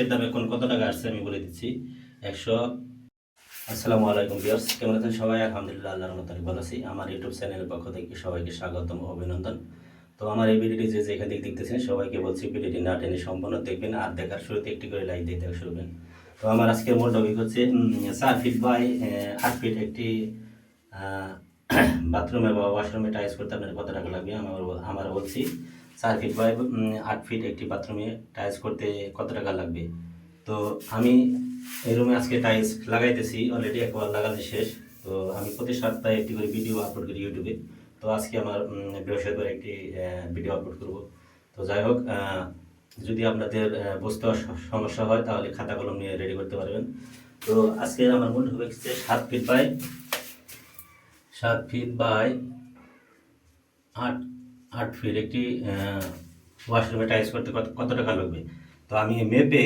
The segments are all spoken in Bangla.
এর দাম এখন কত টাকা আসছে আমি বলে দিচ্ছি। 100। আসসালামু আলাইকুম ভিউয়ার্স, কেমন আছেন সবাই? আলহামদুলিল্লাহ, আল্লাহর রহমতে আমি ভালো আছি। আমার ইউটিউব চ্যানেলের পক্ষ থেকে সবাইকে স্বাগতম ও অভিনন্দন। তো আমার এই ভিডিওটি যে যেখান থেকে দেখতেছেন সবাইকে বলছি ভিডিওটি না টেনে সম্পূর্ণ দেখবেন, আর দেখার শুরুতে একটি করে লাইক দিয়ে দেখা শুরু করবেন। তো আমার আজকের মূল টপিক হচ্ছে 4 ফিট বাই 8 ফিট একটি বাথরুমে বা ওয়াশরুমে টাইলস করতে আপনার কত টাকা লাগবে আমরা বলছি। 4 ফিট বাই 8 ফিট একটি বাথরুমে টাইলস করতে কত টাকা লাগবে। তো আমি এই রুমে আজকে টাইলস লাগাইতেছি, অলরেডি একবার লাগানো শেষ। তো আমি প্রতি সপ্তাহে একটি করে ভিডিও আপলোড করি ইউটিউবে। তো আজকে আমার বৃহস্পতিবার একটি ভিডিও আপলোড করব। তো যাই হোক, যদি আপনাদের বুঝতে সমস্যা হয় তাহলে খাতা কলম নিয়ে রেডি করতে পারবেন। তো আজকে আমার মূল টপিক হচ্ছে 7 ফিট বাই 8 ফিট একটি ওয়াশরুমে টাইলস করতে কত টাকা লাগবে। তো আমি মেপে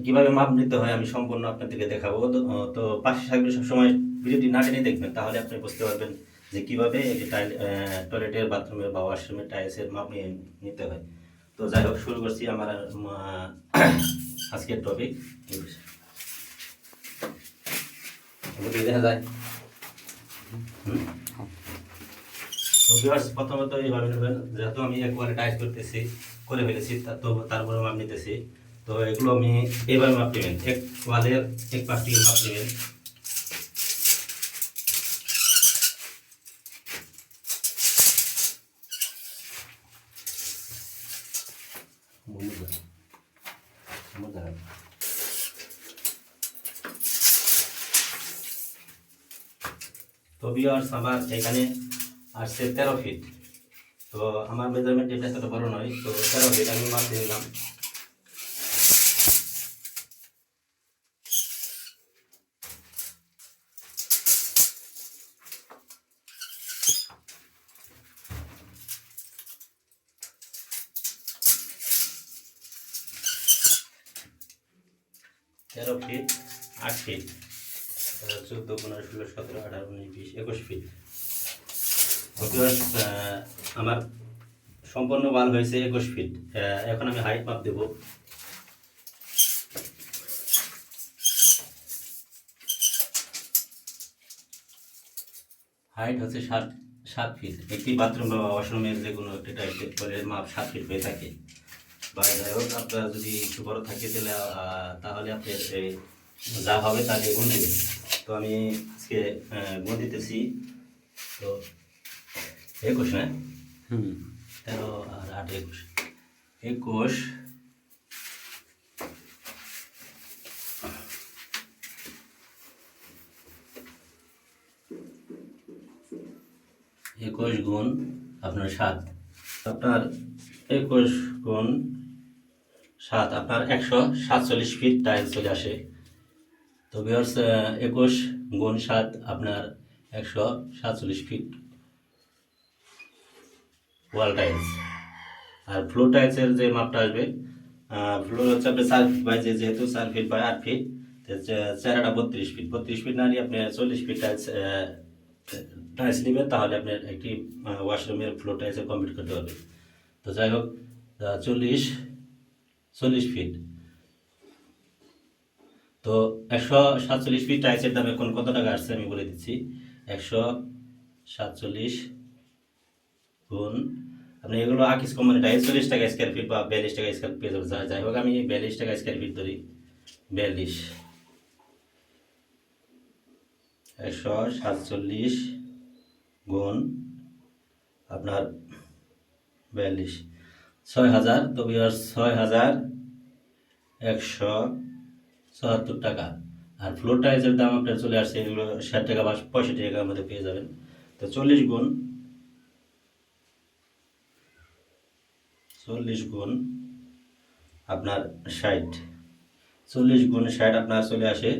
কীভাবে মাপ নিতে হয় আমি সম্পূর্ণ আপনাদেরকে দেখাবো। তো পাশে থাকবে সবসময়, ভিডিওটি না টেনে দেখবেন, তাহলে আপনি বুঝতে পারবেন যে কীভাবে একটি টয়লেটের বাথরুমের বা ওয়াশরুমের টাইলসের মাপ নিতে হয়। তো যাই হোক, শুরু করছি আমার আজকের টপিক। দেখা যায় প্রথমত এইভাবে নেবেন, যেহেতু আমি একবারে টাইস করতেছি করে ফেলেছি, তো তারপরে মাপ নিতেছি। তো এগুলো আমি এইভাবে মাপ নেবেন, এক ওয়ালের এক পাশটি মাপ নেবেন। তো ভিউয়ার্স, আমার এখানে আসছে 13 ফিট। তো আমার মেজারমেন্ট এটা এতটা বড় নয়, তো 13 ফিট আমি মাপ দিয়ে দিলাম। তেরো ফিট 8 ফিট 14, 15, 16, 17, 18, 19, 20, 21 ফিট। আমার সম্পূর্ণ ওয়াল হয়েছে 21 ফিট। এখন আমি হাইট মাপ দেব। হাইট হচ্ছে 7 ফিট। একটি বাথরুম বা ওয়াশরুমের যে কোনো একটি টাইপের টয়লেটের মাপ 7 ফিট হয়ে থাকে। বা যাই হোক, আপনার যদি একটু বড় থাকে তাহলে আপনার যা হবে তাকে গুণ দেবেন। তো আমি আজকে গুণ দিতেছি। তো 21 না, 13 আর 8 21 21 21 গুণ আপনার 7, আপনার 21 গুণ 7 আপনার 147 ফিট টাইলস চলে আসে। তো ভিউয়ার্স, 21 গুণ 7 আপনার 147 ফিট ওয়াল টাইলস। আর ফ্লোর টাইলসের যে মাপটা আসবে, ফ্লোর হচ্ছে আপনার 4 ফিট বাই, যেহেতু 4 feet by 8 feet, 32 feet. 32 feet না নিয়ে আপনি 40 ফিট টাইলস নেবেন, তাহলে আপনার একটি ওয়াশরুমের ফ্লোর টাইলসে কমপ্লিট করতে হবে। তো যাই হোক, 40 ফিট। তো 147 ফিট টাইলসের দাম এখন কত টাকা আসছে আমি বলে দিচ্ছি। 147 গুণ, আপনি এগুলো আকিস কোম্পানি টাইলস 40 টাকা স্কোয়ার ফিট বা 42 টাকা স্কোয়ার পেয়ে যাবে। যাই হোক, আমি 42 টাকা স্কোয়ার ফিট ধরি। 147 গুণ আপনার 42, 6000। তো বিয়ার 6174 টাকা। আর ফ্লোর টাইলসের দাম আপনার চলে আসছে এগুলো 60 টাকা বা 65 টাকার মধ্যে পেয়ে যাবেন। তো 40 গুণ আপনার 60, 40 গুণ 60 আপনার চলে আসে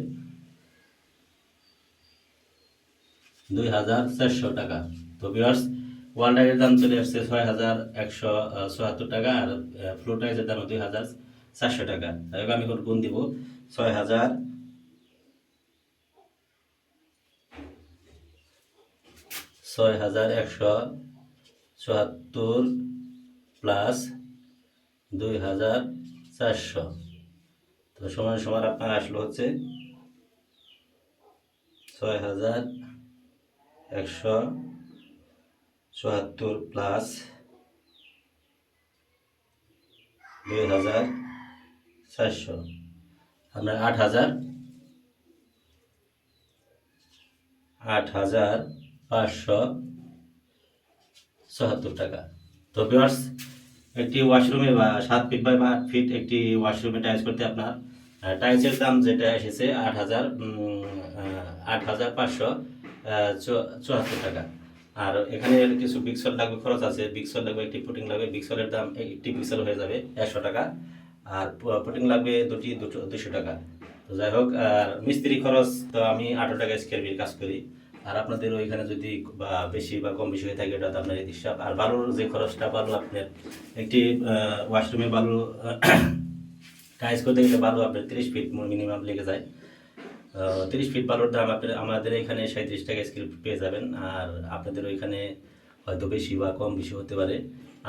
2400 টাকা। তো ভিউয়ার্স, ওয়াল টাইলের দাম চলে আসছে 6174 টাকা, আর ফ্লোর টাইলসের দাম 2400 টাকা। তাই আমি গুণ দিব 6174 প্লাস 2400, তো সমান সমান আপনার আসলো হচ্ছে 6174 প্লাস 2400, আপনার 8574 টাকা। তো ভিউয়ার্স, একটি ওয়াশরুমে বা 7 ফিট বাই 8 ফিট একটি ওয়াশরুমে টাইলস করতে আপনার টাইলসের দাম যেটা এসেছে 8574 টাকা। আর এখানে কিছু পিক্সেল লাগবে, খরচ আছে, পিক্সেল লাগবে, একটি পুটিং লাগবে, পিক্সেলের দাম একটি পিক্সেল হয়ে যাবে 100 টাকা, আর পুটিং লাগবে দুটো 200 টাকা। তো যাই হোক, আর মিস্ত্রি খরচ তো আমি 18 টাকা স্কোয়ার ফিট কাজ করি। আর আপনাদের ওইখানে যদি বা বেশি বা কম বেশি হয়ে থাকে এটা তো আপনার হিসাব। আর বালুর যে খরচটা, বালু আপনার একটি ওয়াশরুমে বালু টাইলস করতে গেলে বালু আপনার 30 ফিট মিনিমাম লেগে যায়। 30 ফিট বালুর দাম আপনার আমাদের এখানে 37 টাকা স্কোয়ার ফিট পেয়ে যাবেন। আর আপনাদের ওইখানে হয়তো বেশি বা কম বেশি হতে পারে।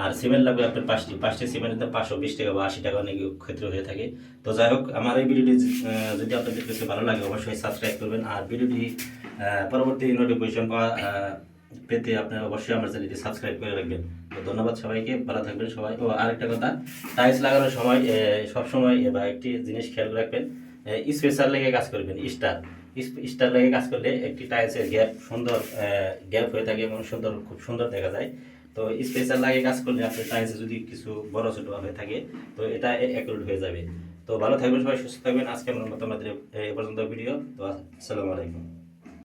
আর সিমেন্ট লাগবে আপনার 5টি সিমেন্টের দাম 520 টাকা বা 80 টাকা অনেক ক্ষেত্রে হয়ে থাকে। তো যাই হোক, আমার এই ভিডিওটি যদি আপনাদের কাছে ভালো লাগে অবশ্যই সাবস্ক্রাইব করবেন। আর ভিডিওটি পরবর্তী নোটিফিকেশন পেতে আপনারা অবশ্যই আমার চ্যানেলটি সাবস্ক্রাইব করে রাখবেন। তো ধন্যবাদ সবাইকে, ভালো থাকবেন সবাই। ও আরেকটা কথা, টাইলস লাগানোর সময় সবসময় বা একটি জিনিস খেয়াল রাখবেন, স্পেশাল লেগে কাজ করবেন। স্টার লেগে কাজ করলে একটি টাইলসের গ্যাপ সুন্দর গ্যাপ হয়ে থাকে এবং খুব সুন্দর দেখা যায়। তো স্পেশাল লাগে কাজ করলে আপনার টাইলসে যদি কিছু বড় ছোট হয়ে থাকে তো এটা অ্যাকুরেট হয়ে যাবে। তো ভালো থাকবেন সবাই, সুস্থ থাকবেন। আজকে আমার মতো আমাদের এই পর্যন্ত ভিডিও। তো আসসালামু আলাইকুম।